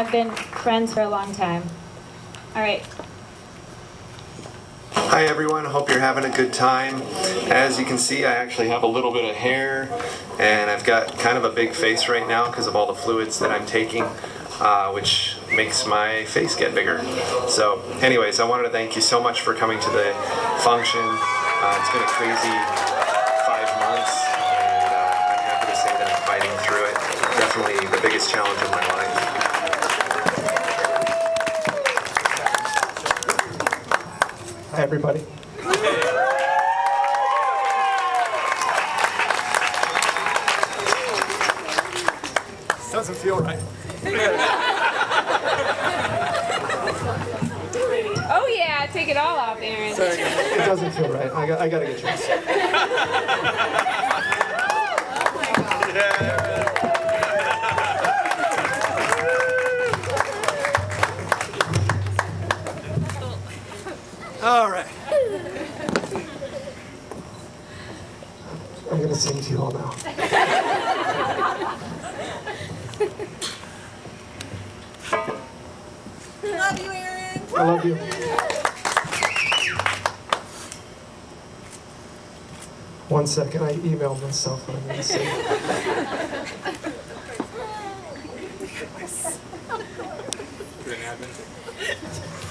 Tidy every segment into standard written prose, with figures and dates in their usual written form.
have been friends for a long time. All right. Hi everyone, hope you're having a good time. As you can see, I actually have a little bit of hair and I've got kind of a big face right now because of all the fluids that I'm taking, which makes my face get bigger. So anyways, I wanted to thank you so much for coming to the function. It's been a crazy 5 months and I'm happy to say that I'm fighting through it. Definitely the biggest challenge of my life. Hi, everybody. Doesn't feel right. Oh yeah, take it all off, Aaron. Sorry, it doesn't feel right. I gotta get dressed. All right. I'm going to sing to you all now. Love you, Aaron. I love you. One second, I emailed myself what I'm going to say.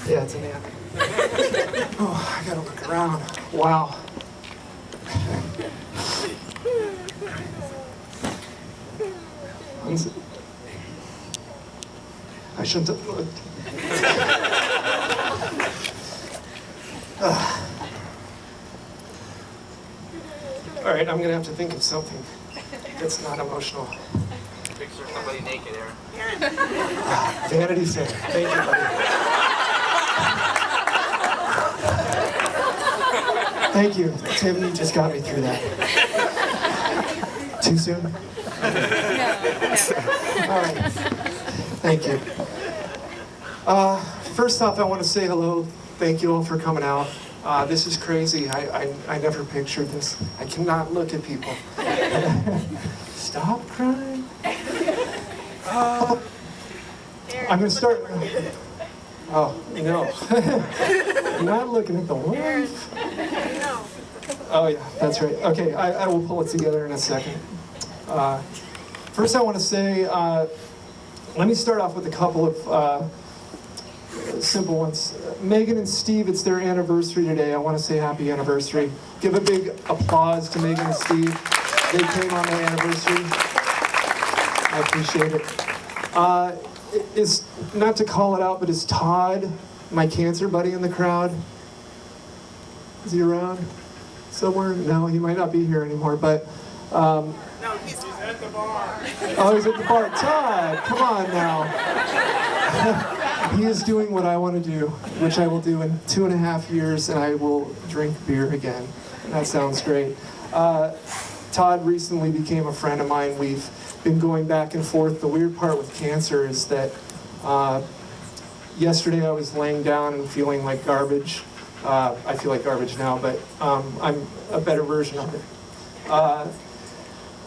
Yeah, it's an app. Oh, I gotta look around. Wow. I shouldn't have looked. All right, I'm gonna have to think of something that's not emotional. Picture of somebody naked, Aaron. Vanity Fair. Thank you, buddy. Thank you. Tiffany just got me through that. Too soon? No. All right. Thank you. First off, I want to say hello. Thank you all for coming out. This is crazy. I never pictured this. I cannot look at people. Stop crying. I'm going to start. Oh, no. I'm not looking at the wife. Oh, yeah, that's right. Okay, I will pull it together in a second. First, I want to say, let me start off with a couple of simple ones. Megan and Steve, it's their anniversary today. I want to say happy anniversary. Give a big applause to Megan and Steve. They came on their anniversary. I appreciate it. Is not to call it out, but is Todd, my cancer buddy, in the crowd? Is he around somewhere? No, he might not be here anymore, but... No, he's at the bar. Oh, he's at the bar. Todd, come on now. He is doing what I want to do, which I will do in 2.5 years, and I will drink beer again. That sounds great. Todd recently became a friend of mine. We've been going back and forth. The weird part with cancer is that yesterday I was laying down and feeling like garbage. I feel like garbage now, but I'm a better version of it.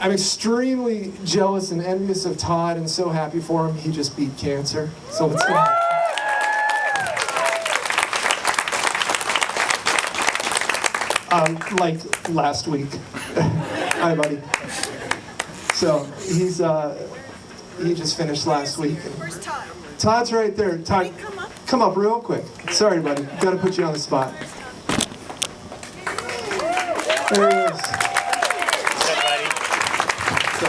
I'm extremely jealous and envious of Todd and so happy for him. He just beat cancer. So let's go. Like last week. Hi, buddy. So he just finished last week. Where's Todd? Todd's right there. Todd, Hey, come up. come up real quick. Sorry, buddy. Got to put you on the spot. There he is. So,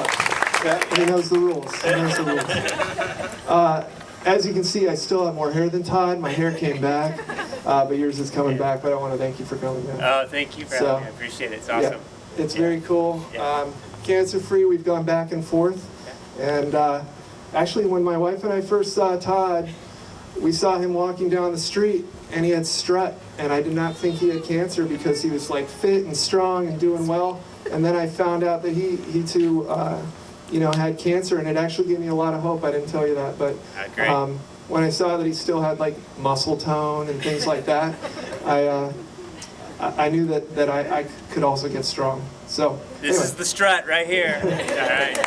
yeah, he knows the rules. He knows the rules. As you can see, I still have more hair than Todd. My hair came back, but yours is coming back. But I want to thank you for coming in. Oh, thank you for having me. I appreciate it. It's awesome. Yeah, it's very cool. Yeah. Cancer-free, we've gone back and forth. And actually, when my wife and I first saw Todd, we saw him walking down the street, and he had strut. And I did not think he had cancer because he was like fit and strong and doing well. And then I found out that he too, had cancer, and it actually gave me a lot of hope. I didn't tell you that, but Great. when I saw that he still had like muscle tone and things like that, I knew that I could also get strong. So This is the strut right here. All right.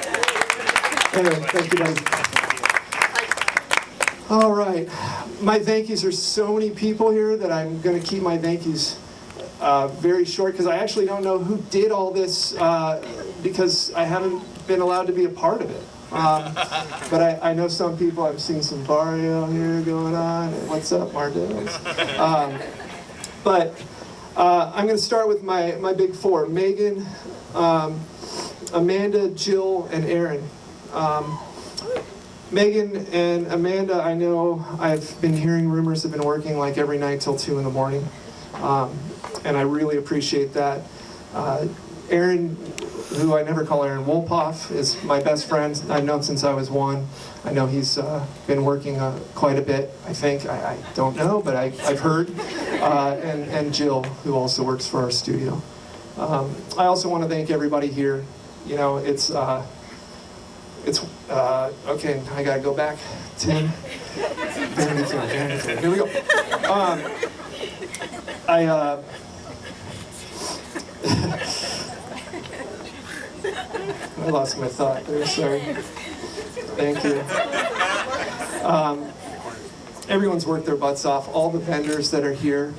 anyway, thank you, buddy. All right. My thank yous are so many people here that I'm going to keep my thank yous very short because I actually don't know who did all this because I haven't been allowed to be a part of it. But I know some people. I'm seeing some Barrio here going on. What's up, Mardells? But I'm going to start with my big four: Megan, Amanda, Jill, and Aaron. Megan and Amanda, I know I've been hearing rumors have been working like every night till 2 in the morning, and I really appreciate that. Aaron, who I never call Aaron Wolpoff, is my best friend. I've known since I was 1. I know he's been working quite a bit, I think. I don't know, but I've heard. And Jill, who also works for our studio. I also want to thank everybody here. You know, it's okay, I gotta go back. Tim. Here we go. I lost my thought there, sorry. Thank you. Everyone's worked their butts off, all the vendors that are here.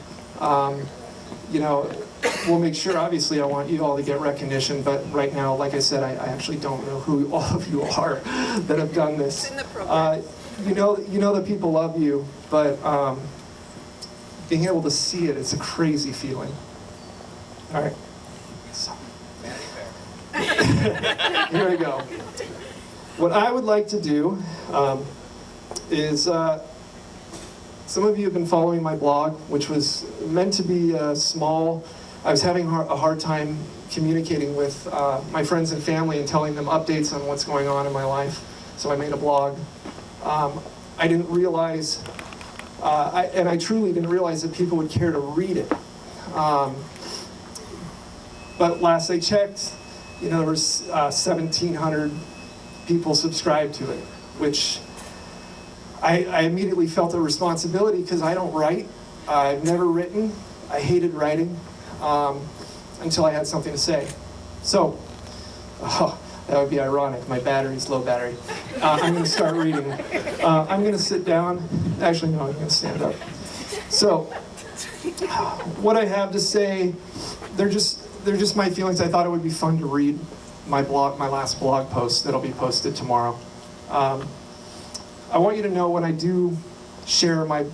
You know, we'll make sure, obviously I want you all to get recognition, but right now, like I said, I actually don't know who all of you are that have done this. You know that people love you, but being able to see it, it's a crazy feeling. All right. So. Here we go. What I would like to do is, some of you have been following my blog, which was meant to be small. I was having a hard time communicating with my friends and family and telling them updates on what's going on in my life, so I made a blog. I didn't realize, and I truly didn't realize that people would care to read it. But last I checked, you know, there was 1,700 people subscribed to it, which I immediately felt a responsibility because I don't write. I've never written. I hated writing until I had something to say. So, that would be ironic. My battery's low battery. I'm going to start reading. I'm going to sit down. Actually, no, I'm going to stand up. So, what I have to say, they're just my feelings. I thought it would be fun to read my last blog post that'll be posted tomorrow. I want you to know when I do share my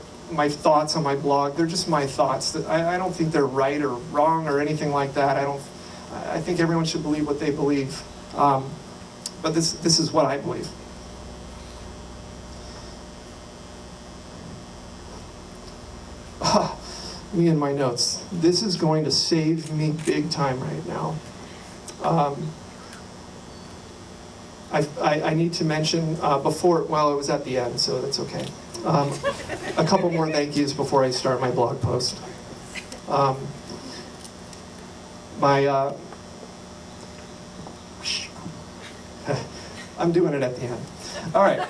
thoughts on my blog, they're just my thoughts. I don't think they're right or wrong or anything like that. I think everyone should believe what they believe. But this is what I believe. Me and my notes. This is going to save me big time right now. I need to mention before, well, it was at the end, so that's okay. A couple more thank yous before I start my blog post. I'm doing it at the end. All right.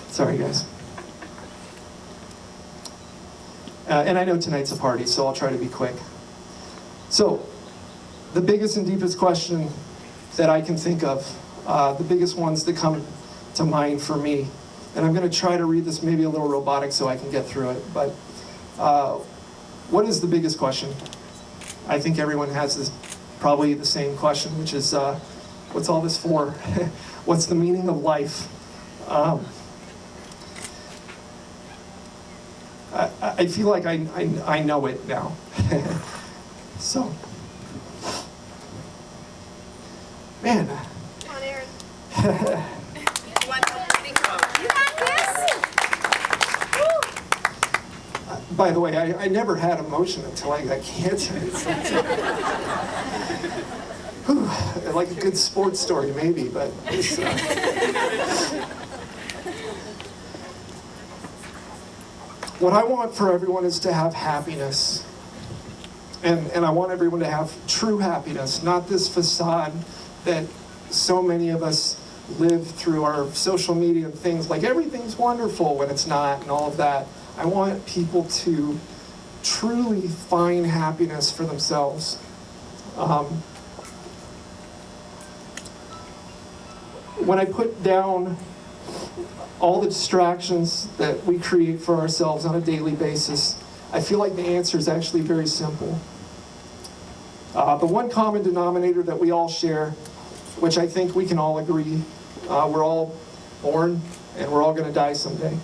Sorry, guys. And I know tonight's a party, so I'll try to be quick. So, the biggest and deepest question that I can think of, the biggest ones that come to mind for me, and I'm going to try to read this maybe a little robotic so I can get through it, but what is the biggest question? I think everyone has this, probably the same question, which is, what's all this for? What's the meaning of life? I feel like I know it now. So, man. Come on, Aaron. You want help reading? You got this. By the way, I never had emotion until I got cancer. Whew, like a good sports story, maybe, but it's, what I want for everyone is to have happiness. And I want everyone to have true happiness, not this facade that so many of us live through our social media and things, like everything's wonderful when it's not and all of that. I want people to truly find happiness for themselves. When I put down all the distractions that we create for ourselves on a daily basis, I feel like the answer is actually very simple. The one common denominator that we all share, which I think we can all agree, we're all born and we're all going to die someday.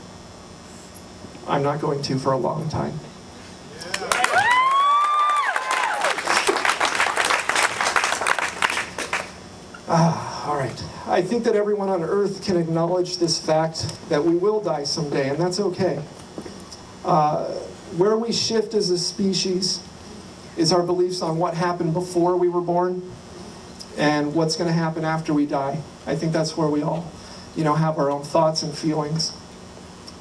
I'm not going to for a long time. All right. I think that everyone on earth can acknowledge this fact that we will die someday, and that's okay. Where we shift as a species is our beliefs on what happened before we were born and what's going to happen after we die. I think that's where we all, have our own thoughts and feelings.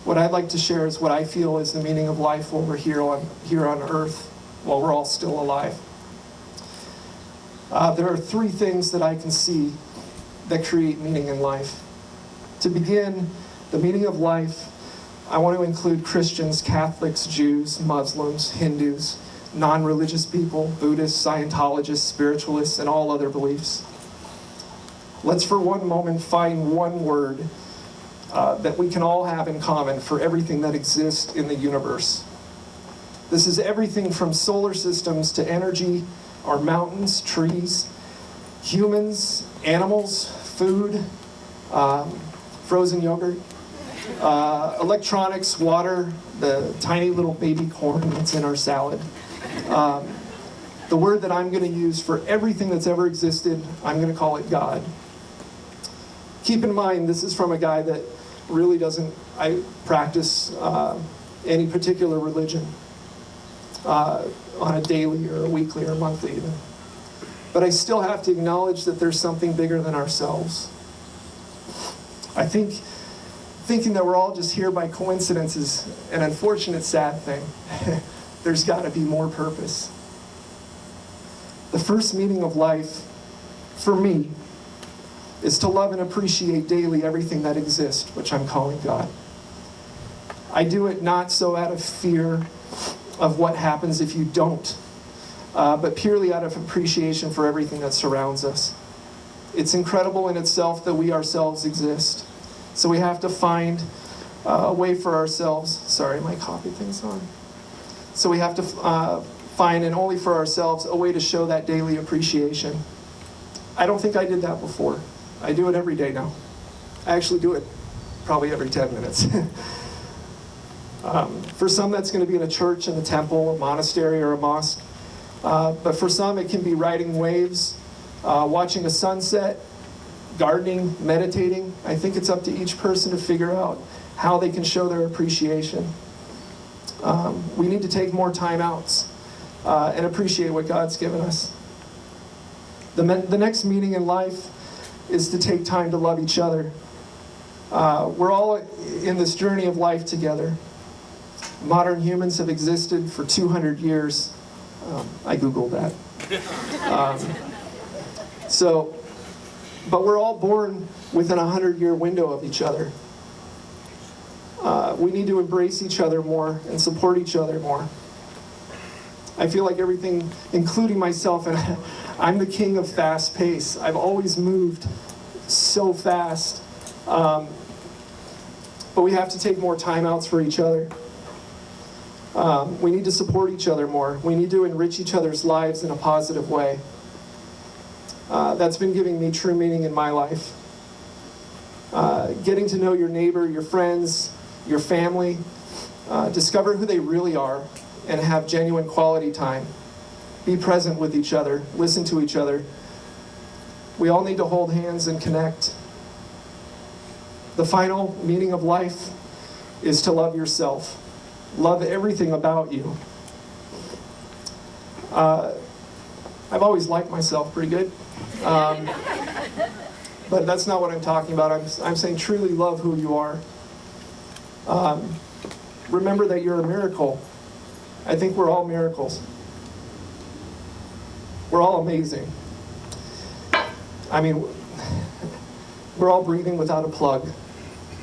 What I'd like to share is what I feel is the meaning of life while we're here on earth, while we're all still alive. There are three things that I can see that create meaning in life. To begin, the meaning of life, I want to include Christians, Catholics, Jews, Muslims, Hindus, non-religious people, Buddhists, Scientologists, spiritualists, and all other beliefs. Let's for one moment find one word that we can all have in common for everything that exists in the universe. This is everything from solar systems to energy, our mountains, trees, humans, animals, food, frozen yogurt, electronics, water, the tiny little baby corn that's in our salad. The word that I'm going to use for everything that's ever existed, I'm going to call it God. Keep in mind, this is from a guy that really doesn't practice any particular religion on a daily or a weekly or monthly even. But I still have to acknowledge that there's something bigger than ourselves. I think thinking that we're all just here by coincidence is an unfortunate, sad thing. There's got to be more purpose. The first meaning of life, for me, is to love and appreciate daily everything that exists, which I'm calling God. I do it not so out of fear of what happens if you don't, but purely out of appreciation for everything that surrounds us. It's incredible in itself that we ourselves exist. So we have to find a way for ourselves. Sorry, my copy thing's on. So we have to find, and only for ourselves, a way to show that daily appreciation. I don't think I did that before. I do it every day now. I actually do it probably every 10 minutes. For some, that's going to be in a church, in a temple, a monastery, or a mosque. But for some, it can be riding waves, watching a sunset, gardening, meditating. I think it's up to each person to figure out how they can show their appreciation. We need to take more time outs and appreciate what God's given us. The next meaning in life is to take time to love each other. We're all in this journey of life together. Modern humans have existed for 200 years. I Googled that. But we're all born within a 100-year window of each other. We need to embrace each other more and support each other more. I feel like everything, including myself, and I'm the king of fast pace. I've always moved so fast. But we have to take more time outs for each other. We need to support each other more. We need to enrich each other's lives in a positive way. That's been giving me true meaning in my life. Getting to know your neighbor, your friends, your family, discover who they really are, and have genuine quality time. Be present with each other, listen to each other. We all need to hold hands and connect. The final meaning of life is to love yourself. Love everything about you. I've always liked myself pretty good. But that's not what I'm talking about. I'm saying truly love who you are. Remember that you're a miracle. I think we're all miracles. We're all amazing. I mean, we're all breathing without a plug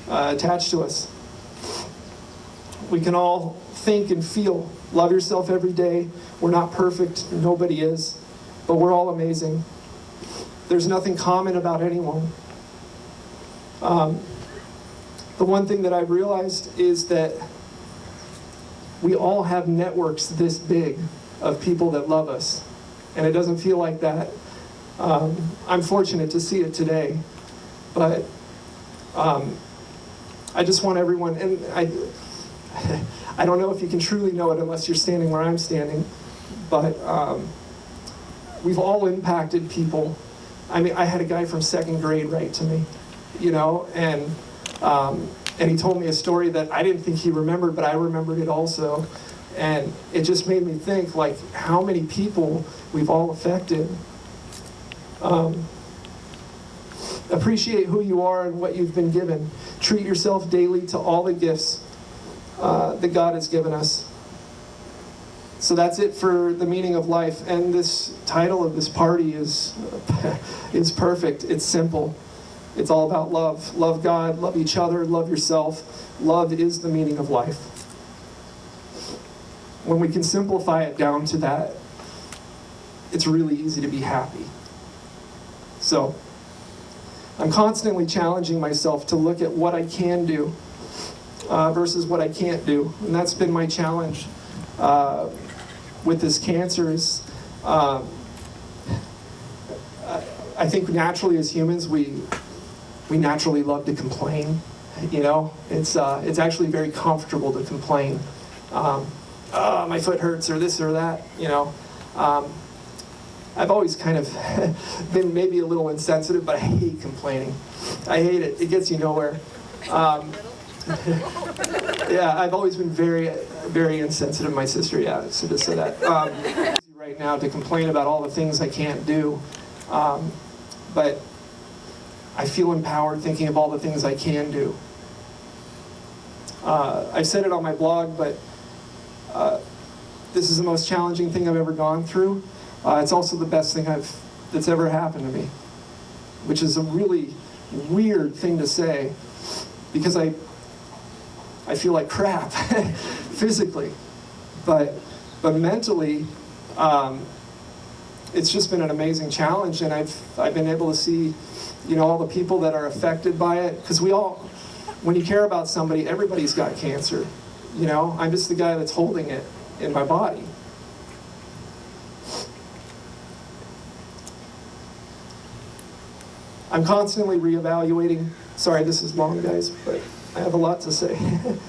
attached to us. We can all think and feel. Love yourself every day. We're not perfect. Nobody is. But we're all amazing. There's nothing common about anyone. the one thing that I've realized is that we all have networks this big of people that love us. And it doesn't feel like that. I'm fortunate to see it today. But I just want everyone, and I don't know if you can truly know it unless you're standing where I'm standing, but we've all impacted people. I mean, I had a guy from second grade write to me, you know, and he told me a story that I didn't think he remembered, but I remembered it also. And it just made me think, like, how many people we've all affected. Appreciate who you are and what you've been given. Treat yourself daily to all the gifts that God has given us. So that's it for the meaning of life. And this title of this party is perfect. It's simple. It's all about love. Love God, love each other, love yourself. Love is the meaning of life. When we can simplify it down to that, it's really easy to be happy. So, I'm constantly challenging myself to look at what I can do versus what I can't do. And that's been my challenge with this cancer is, I think naturally as humans, we naturally love to complain. You know, it's actually very comfortable to complain. Oh, my foot hurts or this or that, you know. I've always kind of been maybe a little insensitive, but I hate complaining. I hate it. It gets you nowhere. Yeah, I've always been very, very insensitive. My sister, yeah, should have said that. Right now to complain about all the things I can't do, but I feel empowered thinking of all the things I can do. I've said it on my blog, but this is the most challenging thing I've ever gone through. It's also the best thing that's ever happened to me, which is a really weird thing to say because I feel like crap physically, but mentally, it's just been an amazing challenge, and I've been able to see, you know, all the people that are affected by it, because when you care about somebody, everybody's got cancer. You know, I'm just the guy that's holding it in my body. I'm constantly reevaluating. Sorry, this is long, guys, but I have a lot to say.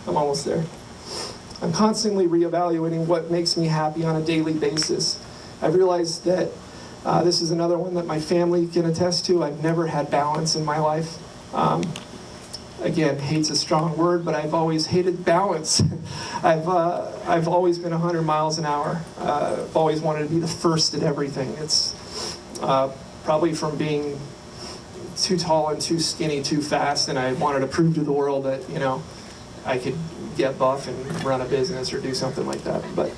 I'm almost there. I'm constantly reevaluating what makes me happy on a daily basis. I've realized that this is another one that my family can attest to. I've never had balance in my life. Again, hate's a strong word, but I've always hated balance. I've always been 100 miles an hour. I've always wanted to be the first at everything. It's probably from being too tall and too skinny too fast, and I wanted to prove to the world that, you know, I could get buff and run a business or do something like that. But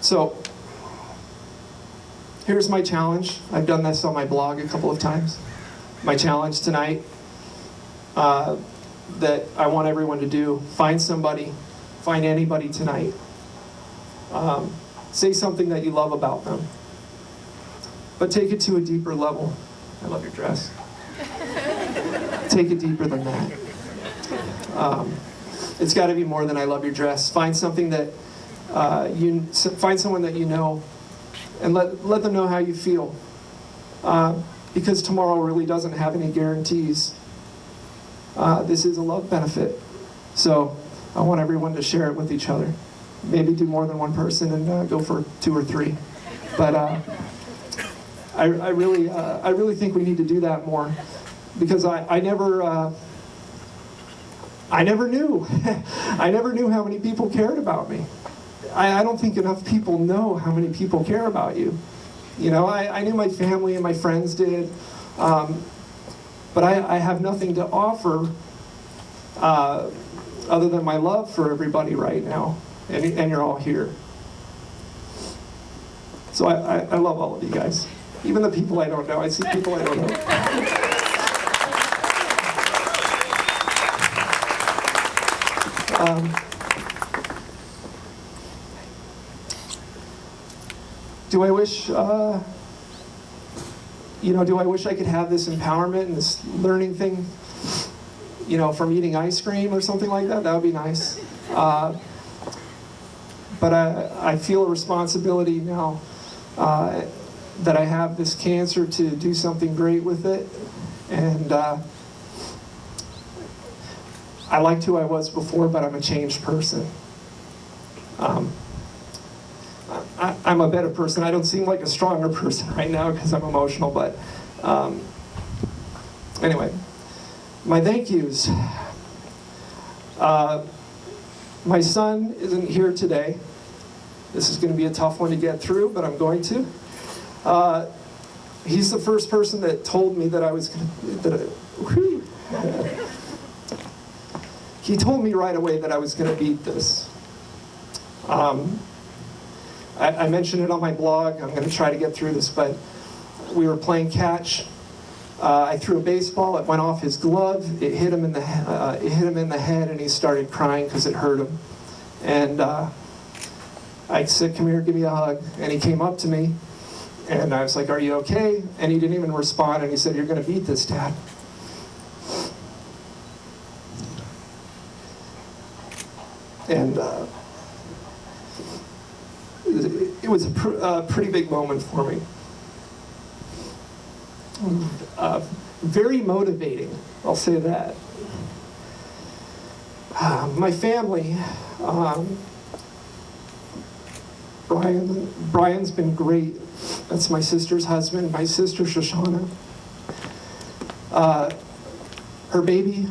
so here's my challenge. I've done this on my blog a couple of times. My challenge tonight that I want everyone to do: find somebody, find anybody tonight. Say something that you love about them, but take it to a deeper level. I love your dress. Take it deeper than that. It's got to be more than I love your dress. Find something that find someone that you know, and let them know how you feel. Because tomorrow really doesn't have any guarantees. This is a love benefit, so I want everyone to share it with each other. Maybe do more than one person and go for 2 or 3. But I really think we need to do that more, because I never knew I never knew how many people cared about me. I don't think enough people know how many people care about you. You know, I knew my family and my friends did, but I have nothing to offer other than my love for everybody right now. And you're all here. So I love all of you guys. Even the people I don't know. I see people I don't know. Do I wish do I wish I could have this empowerment and this learning thing, from eating ice cream or something like that? That would be nice. But I feel a responsibility now that I have this cancer to do something great with it. And I liked who I was before, but I'm a changed person. I'm a better person. I don't seem like a stronger person right now because I'm emotional, but anyway, my thank yous. My son isn't here today. This is going to be a tough one to get through, but I'm going to. He's the first person that told me that I was going to, he told me right away that I was going to beat this. I mentioned it on my blog. I'm going to try to get through this, but we were playing catch. I threw a baseball. It went off his glove. It hit him in the head, and he started crying because it hurt him. And I said, "Come here, give me a hug." And he came up to me, and I was like, "Are you okay?" And he didn't even respond. And he said, "You're going to beat this, Dad." And it was a pretty big moment for me. Very motivating, I'll say that. My family, Brian's been great. That's my sister's husband, my sister Shoshana. Her baby,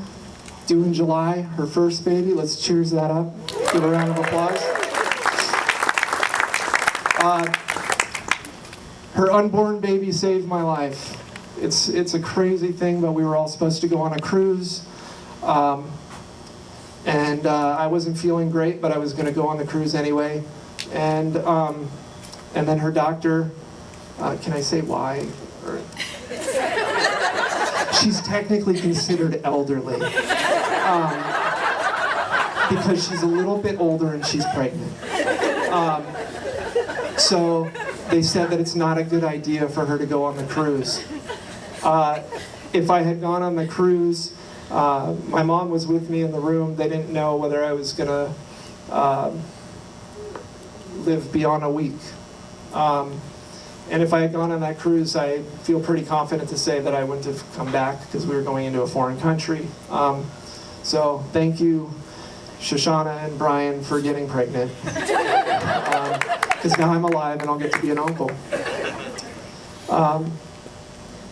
due in July, her first baby. Let's cheers that up. Give a round of applause. Her unborn baby saved my life. It's a crazy thing, but we were all supposed to go on a cruise. And I wasn't feeling great, but I was going to go on the cruise anyway. And then her doctor, can I say why? She's technically considered elderly. Because she's a little bit older and she's pregnant. So they said that it's not a good idea for her to go on the cruise. If I had gone on the cruise, my mom was with me in the room. They didn't know whether I was going to live beyond a week. And if I had gone on that cruise, I feel pretty confident to say that I wouldn't have come back because we were going into a foreign country. So thank you, Shoshana and Brian, for getting pregnant. Because now I'm alive and I'll get to be an uncle.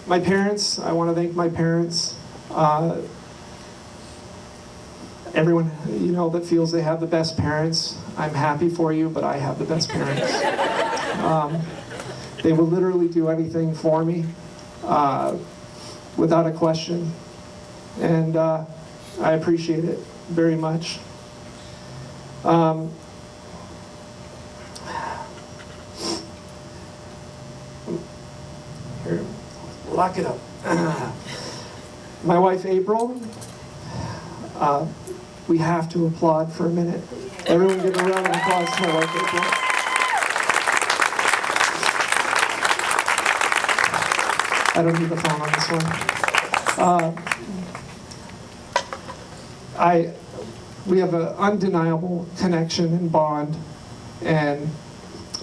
My parents, I want to thank my parents. Everyone, that feels they have the best parents, I'm happy for you, but I have the best parents. They will literally do anything for me, without a question. And I appreciate it very much. Here, lock it up. My wife, April, we have to applaud for a minute. Everyone give a round of applause to my wife, April. I don't need the phone on this one. We have an undeniable connection and bond, and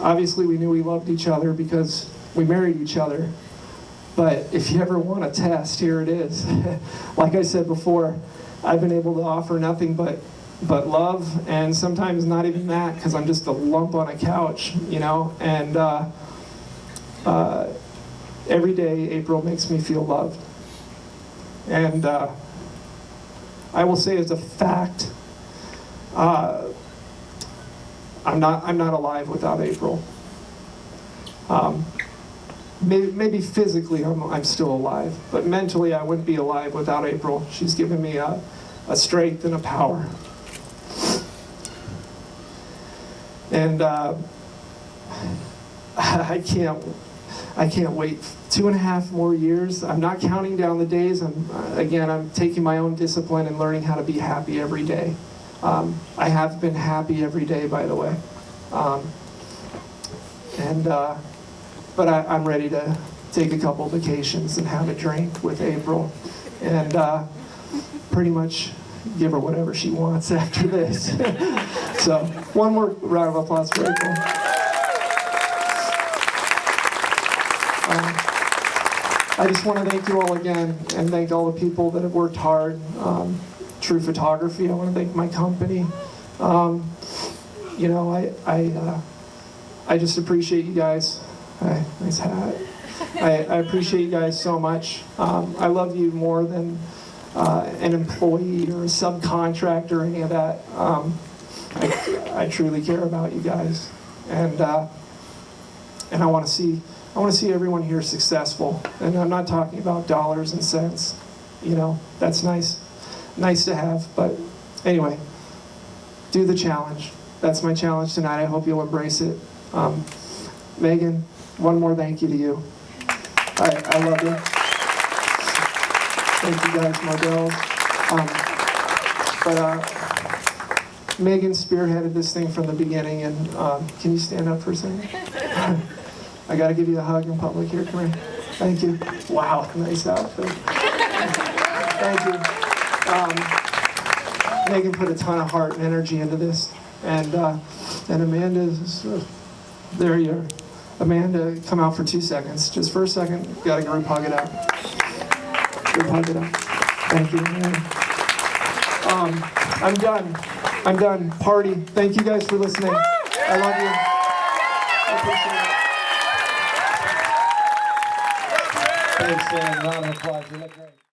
obviously we knew we loved each other because we married each other. But if you ever want a test, here it is. Like I said before, I've been able to offer nothing but love, and sometimes not even that, because I'm just a lump on a couch, and every day April makes me feel loved. And I will say as a fact, I'm not alive without April. Maybe physically I'm still alive, but mentally I wouldn't be alive without April. She's given me a strength and a power. And I can't wait 2.5 more years. I'm not counting down the days. I'm taking my own discipline and learning how to be happy every day. I have been happy every day, by the way. But I'm ready to take a couple vacations and have a drink with April, and pretty much give her whatever she wants after this. So, one more round of applause for April. I just want to thank you all again, and thank all the people that have worked hard. True Photography, I want to thank my company. You know, I just appreciate you guys. Nice hat. I appreciate you guys so much. I love you more than an employee or a subcontractor or any of that. I truly care about you guys, and I want to see everyone here successful. And I'm not talking about dollars and cents. You know, that's nice to have. But anyway, do the challenge. That's my challenge tonight. I hope you'll embrace it. Megan, one more thank you to you. I love you. Thank you guys, Mardell. Megan spearheaded this thing from the beginning, and can you stand up for a second? I got to give you a hug in public here. Come here. Thank you. Wow, nice outfit. Thank you. Megan put a ton of heart and energy into this, and Amanda, there you are. Amanda, come out for 2 seconds. Just for a second, got to group hug it out. Group hug it out. Thank you, Amanda. I'm done. I'm done. Party. Thank you guys for listening. I love you. I appreciate it. Thanks, and round of applause. You look great.